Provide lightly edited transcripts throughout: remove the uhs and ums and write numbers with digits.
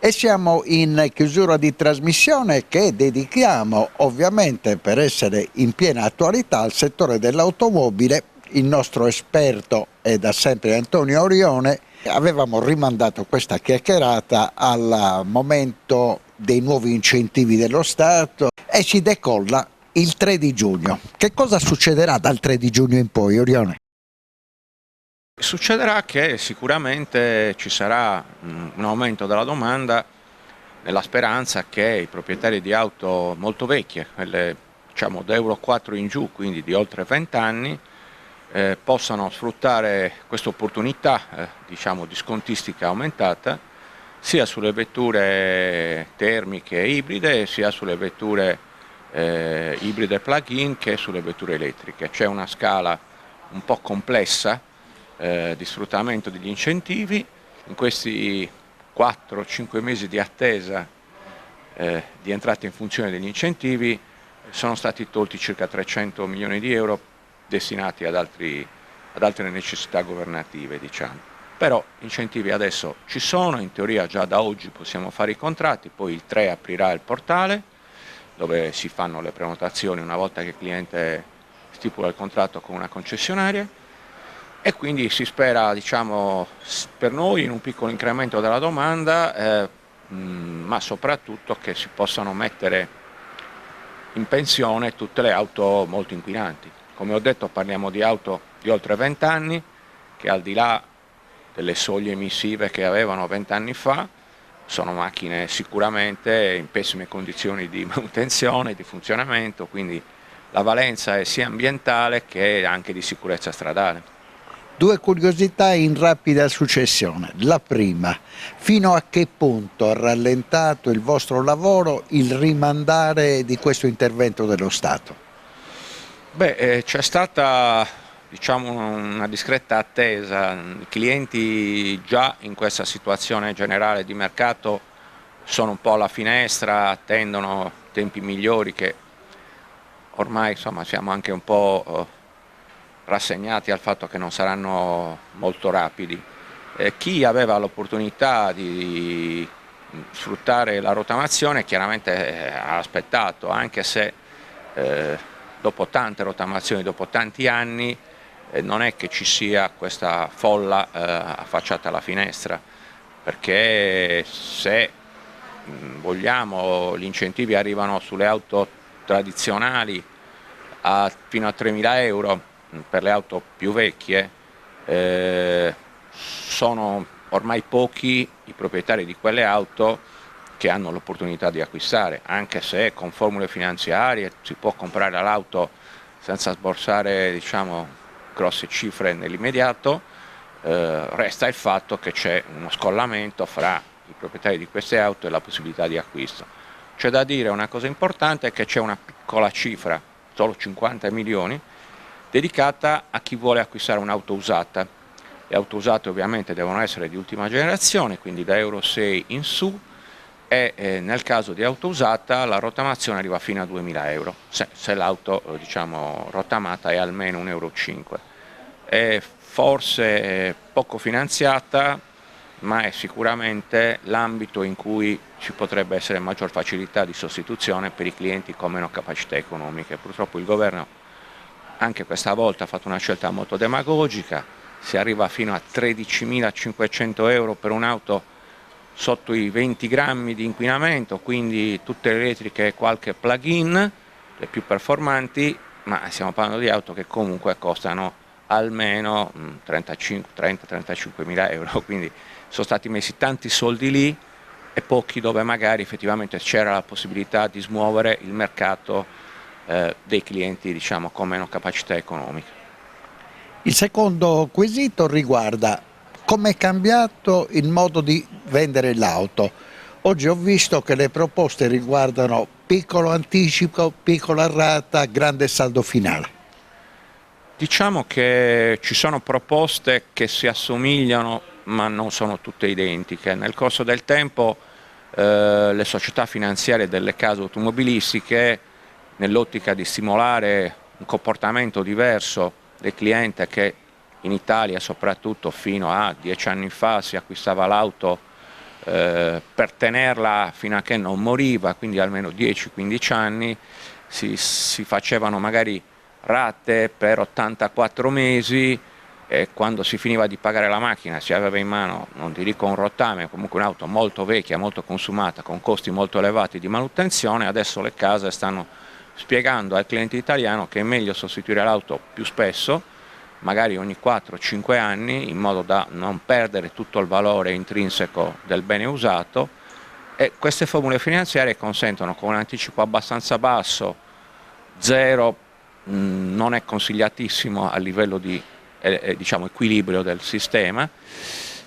E siamo in chiusura di trasmissione che dedichiamo ovviamente, per essere in piena attualità, al settore dell'automobile. Il nostro esperto è da sempre Antonio Orione. Avevamo rimandato questa chiacchierata al momento dei nuovi incentivi dello Stato e si decolla il 3 di giugno. Che cosa succederà dal 3 di giugno in poi, Orione? Succederà che sicuramente ci sarà un aumento della domanda nella speranza che i proprietari di auto molto vecchie, quelle diciamo da Euro 4 in giù, quindi di oltre 20 anni, possano sfruttare questa opportunità diciamo di scontistica aumentata sia sulle vetture termiche e ibride sia sulle vetture ibride plug-in che sulle vetture elettriche. C'è una scala un po' complessa di sfruttamento degli incentivi. In questi 4-5 mesi di attesa di entrata in funzione degli incentivi sono stati tolti circa 300 milioni di euro destinati ad altre necessità governative, diciamo. Però gli incentivi adesso ci sono, in teoria già da oggi possiamo fare i contratti, poi il 3 aprirà il portale dove si fanno le prenotazioni una volta che il cliente stipula il contratto con una concessionaria. E quindi si spera, diciamo, per noi in un piccolo incremento della domanda, ma soprattutto che si possano mettere in pensione tutte le auto molto inquinanti. Come ho detto, parliamo di auto di oltre 20 anni, che al di là delle soglie emissive che avevano 20 anni fa, sono macchine sicuramente in pessime condizioni di manutenzione, di funzionamento, quindi la valenza è sia ambientale che anche di sicurezza stradale. Due curiosità in rapida successione. La prima, fino a che punto ha rallentato il vostro lavoro il rimandare di questo intervento dello Stato? C'è stata diciamo, una discreta attesa. I clienti già in questa situazione generale di mercato sono un po' alla finestra, attendono tempi migliori che ormai insomma, siamo anche un po' rassegnati al fatto che non saranno molto rapidi. Chi aveva l'opportunità di sfruttare la rottamazione chiaramente ha aspettato, anche se dopo tante rottamazioni, dopo tanti anni, non è che ci sia questa folla affacciata alla finestra, perché se vogliamo gli incentivi arrivano sulle auto tradizionali fino a 3.000 euro, per le auto più vecchie sono ormai pochi i proprietari di quelle auto che hanno l'opportunità di acquistare, anche se con formule finanziarie si può comprare l'auto senza sborsare diciamo, grosse cifre nell'immediato, resta il fatto che c'è uno scollamento fra i proprietari di queste auto e la possibilità di acquisto. C'è da dire una cosa importante, è che c'è una piccola cifra, solo 50 milioni, dedicata a chi vuole acquistare un'auto usata. Le auto usate ovviamente devono essere di ultima generazione, quindi da Euro 6 in su, e nel caso di auto usata la rottamazione arriva fino a 2.000 euro, se l'auto diciamo, rottamata è almeno 1,5 euro. È forse poco finanziata, ma è sicuramente l'ambito in cui ci potrebbe essere maggior facilità di sostituzione per i clienti con meno capacità economiche. Purtroppo il governo anche questa volta ha fatto una scelta molto demagogica, si arriva fino a 13.500 euro per un'auto sotto i 20 grammi di inquinamento, quindi tutte le elettriche e qualche plug-in, le più performanti, ma stiamo parlando di auto che comunque costano almeno 30-35 mila euro, quindi sono stati messi tanti soldi lì e pochi dove magari effettivamente c'era la possibilità di smuovere il mercato dei clienti diciamo, con meno capacità economica. Il secondo quesito riguarda come è cambiato il modo di vendere l'auto. Oggi ho visto che le proposte riguardano piccolo anticipo, piccola rata, grande saldo finale. Diciamo che ci sono proposte che si assomigliano ma non sono tutte identiche. Nel corso del tempo le società finanziarie delle case automobilistiche, nell'ottica di stimolare un comportamento diverso del cliente che in Italia soprattutto fino a 10 anni fa si acquistava l'auto per tenerla fino a che non moriva, quindi almeno 10-15 anni, si facevano magari rate per 84 mesi e quando si finiva di pagare la macchina si aveva in mano, non ti dico un rottame, comunque un'auto molto vecchia, molto consumata, con costi molto elevati di manutenzione. Adesso le case stanno spiegando al cliente italiano che è meglio sostituire l'auto più spesso, magari ogni 4-5 anni, in modo da non perdere tutto il valore intrinseco del bene usato, e queste formule finanziarie consentono, con un anticipo abbastanza basso, zero, non è consigliatissimo a livello di diciamo, equilibrio del sistema,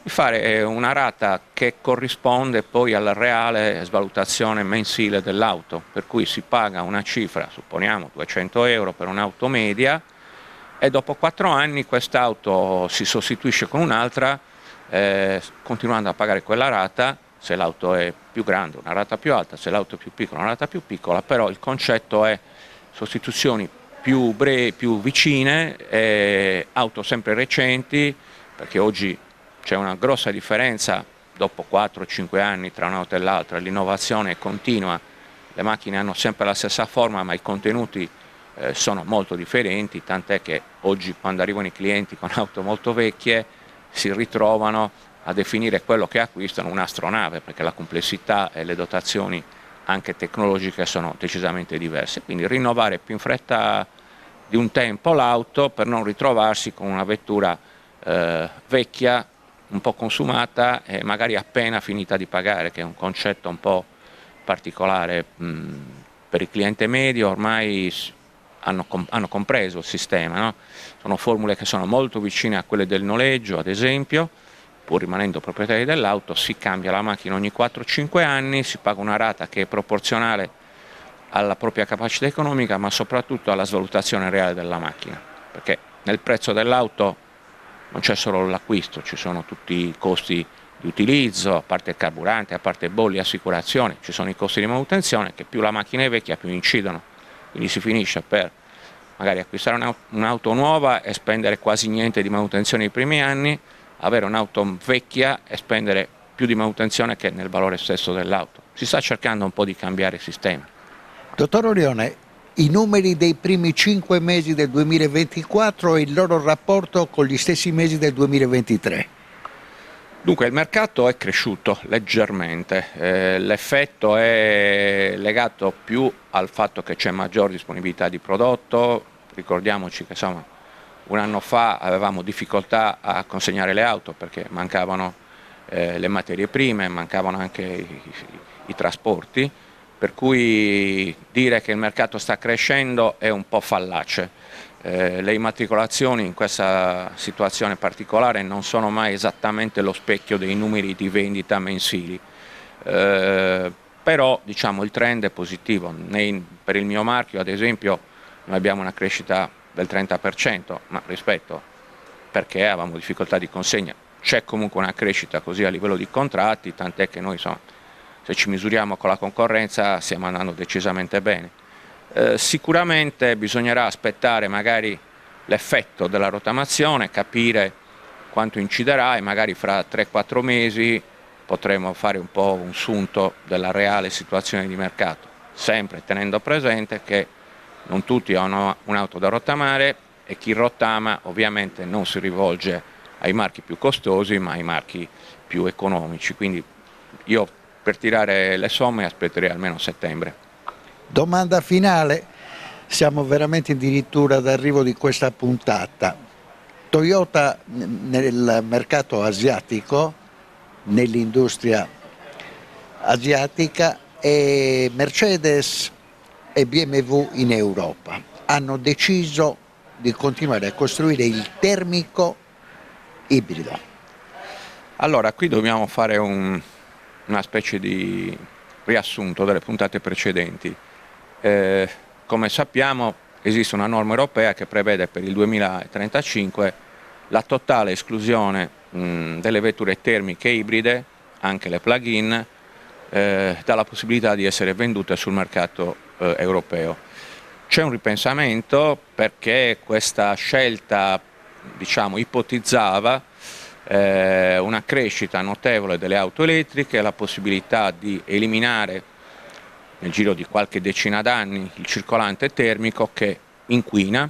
di fare una rata che corrisponde poi alla reale svalutazione mensile dell'auto, per cui si paga una cifra, supponiamo 200 euro per un'auto media, e dopo 4 anni quest'auto si sostituisce con un'altra, continuando a pagare quella rata. Se l'auto è più grande una rata più alta, se l'auto è più piccola una rata più piccola, però il concetto è sostituzioni più vicine, auto sempre recenti, perché oggi c'è una grossa differenza dopo 4-5 anni tra un'auto e l'altra, l'innovazione è continua, le macchine hanno sempre la stessa forma ma i contenuti sono molto differenti, tant'è che oggi quando arrivano i clienti con auto molto vecchie si ritrovano a definire quello che acquistano un'astronave, perché la complessità e le dotazioni anche tecnologiche sono decisamente diverse, quindi rinnovare più in fretta di un tempo l'auto per non ritrovarsi con una vettura vecchia, un po' consumata e magari appena finita di pagare, che è un concetto un po' particolare per il cliente medio. Ormai hanno compreso il sistema, no? Sono formule che sono molto vicine a quelle del noleggio, ad esempio, pur rimanendo proprietari dell'auto, si cambia la macchina ogni 4-5 anni, si paga una rata che è proporzionale alla propria capacità economica, ma soprattutto alla svalutazione reale della macchina, perché nel prezzo dell'auto non c'è solo l'acquisto, ci sono tutti i costi di utilizzo, a parte il carburante, a parte bolli, assicurazione, ci sono i costi di manutenzione che più la macchina è vecchia più incidono, quindi si finisce per magari acquistare un'auto nuova e spendere quasi niente di manutenzione nei primi anni, avere un'auto vecchia e spendere più di manutenzione che nel valore stesso dell'auto. Si sta cercando un po' di cambiare il sistema. Dottor Orione, i numeri dei primi 5 mesi del 2024 e il loro rapporto con gli stessi mesi del 2023. Dunque il mercato è cresciuto leggermente, l'effetto è legato più al fatto che c'è maggior disponibilità di prodotto. Ricordiamoci che insomma, un anno fa avevamo difficoltà a consegnare le auto perché mancavano le materie prime, mancavano anche i trasporti, per cui dire che il mercato sta crescendo è un po' fallace. Le immatricolazioni in questa situazione particolare non sono mai esattamente lo specchio dei numeri di vendita mensili, però diciamo, il trend è positivo. Per il mio marchio ad esempio noi abbiamo una crescita del 30%, ma rispetto perché avevamo difficoltà di consegna. C'è comunque una crescita così a livello di contratti, tant'è che noi insomma, se ci misuriamo con la concorrenza stiamo andando decisamente bene. Sicuramente bisognerà aspettare magari l'effetto della rottamazione, capire quanto inciderà e magari fra 3-4 mesi potremo fare un po' un sunto della reale situazione di mercato, sempre tenendo presente che non tutti hanno un'auto da rottamare e chi rottama ovviamente non si rivolge ai marchi più costosi ma ai marchi più economici, quindi io per tirare le somme aspetterei almeno settembre. Domanda finale, siamo veramente addirittura d'arrivo di questa puntata. Toyota nel mercato asiatico, nell'industria asiatica, e Mercedes e BMW in Europa hanno deciso di continuare a costruire il termico ibrido. Allora, qui dobbiamo fare una specie di riassunto delle puntate precedenti. Come sappiamo esiste una norma europea che prevede per il 2035 la totale esclusione delle vetture termiche ibride, anche le plug-in, dalla possibilità di essere vendute sul mercato europeo. C'è un ripensamento perché questa scelta, diciamo, ipotizzava una crescita notevole delle auto elettriche, la possibilità di eliminare nel giro di qualche decina d'anni il circolante termico che inquina,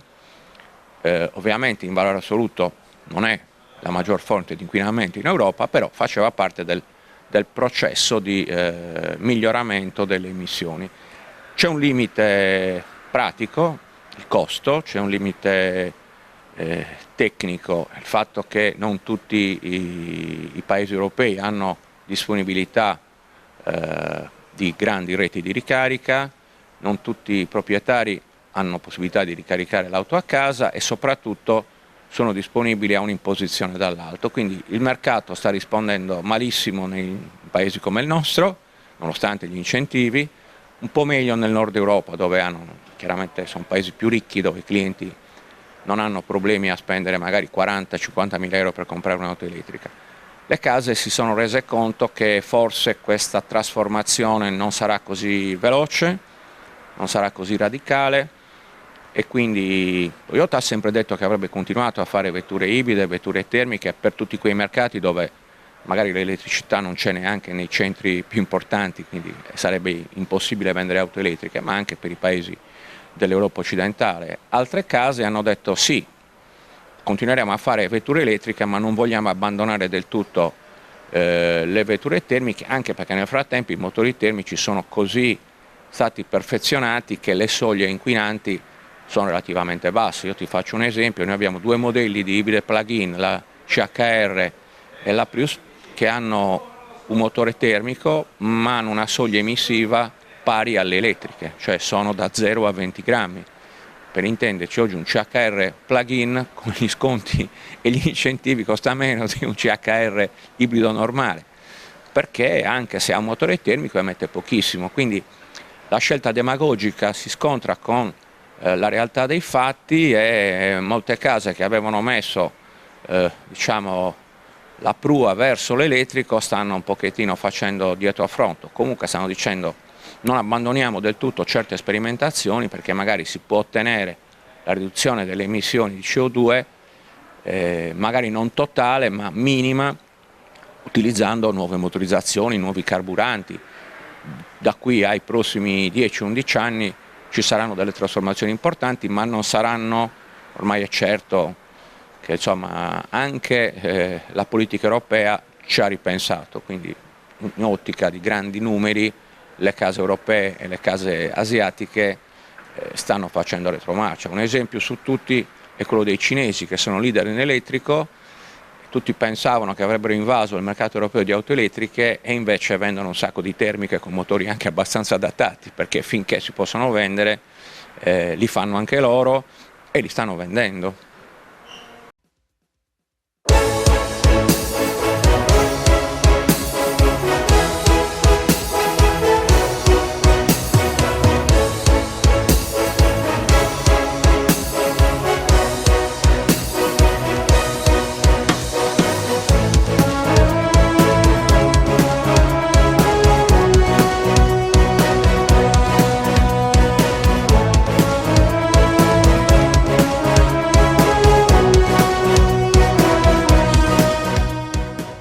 ovviamente in valore assoluto non è la maggior fonte di inquinamento in Europa, però faceva parte del processo di miglioramento delle emissioni. C'è un limite pratico, il costo, c'è un limite tecnico, il fatto che non tutti i paesi europei hanno disponibilità di grandi reti di ricarica, non tutti i proprietari hanno possibilità di ricaricare l'auto a casa e soprattutto sono disponibili a un'imposizione dall'alto, quindi il mercato sta rispondendo malissimo nei paesi come il nostro, nonostante gli incentivi, un po' meglio nel nord Europa dove chiaramente sono paesi più ricchi dove i clienti non hanno problemi a spendere magari 40-50 mila euro per comprare un'auto elettrica. Le case si sono rese conto che forse questa trasformazione non sarà così veloce, non sarà così radicale e quindi Toyota ha sempre detto che avrebbe continuato a fare vetture ibride, vetture termiche per tutti quei mercati dove magari l'elettricità non c'è neanche nei centri più importanti, quindi sarebbe impossibile vendere auto elettriche, ma anche per i paesi dell'Europa occidentale. Altre case hanno detto sì, continueremo a fare vetture elettriche ma non vogliamo abbandonare del tutto le vetture termiche, anche perché nel frattempo i motori termici sono così stati perfezionati che le soglie inquinanti sono relativamente basse. Io ti faccio un esempio, noi abbiamo due modelli di ibride plug-in, la CHR e la Prius, che hanno un motore termico ma hanno una soglia emissiva pari alle elettriche, cioè sono da 0 a 20 grammi. Per intenderci, oggi un CHR plug-in con gli sconti e gli incentivi costa meno di un CHR ibrido normale, perché anche se ha un motore termico emette pochissimo, quindi la scelta demagogica si scontra con la realtà dei fatti e molte case che avevano messo diciamo, la prua verso l'elettrico stanno un pochettino facendo dietro a fronte, comunque stanno dicendo non abbandoniamo del tutto certe sperimentazioni perché magari si può ottenere la riduzione delle emissioni di CO2 magari non totale ma minima utilizzando nuove motorizzazioni, nuovi carburanti. Da qui ai prossimi 10-11 anni ci saranno delle trasformazioni importanti ma non saranno, ormai è certo che insomma, anche la politica europea ci ha ripensato, quindi in ottica di grandi numeri le case europee e le case asiatiche stanno facendo retromarcia. Un esempio su tutti è quello dei cinesi che sono leader in elettrico, tutti pensavano che avrebbero invaso il mercato europeo di auto elettriche e invece vendono un sacco di termiche con motori anche abbastanza adattati, perché finché si possono vendere li fanno anche loro e li stanno vendendo.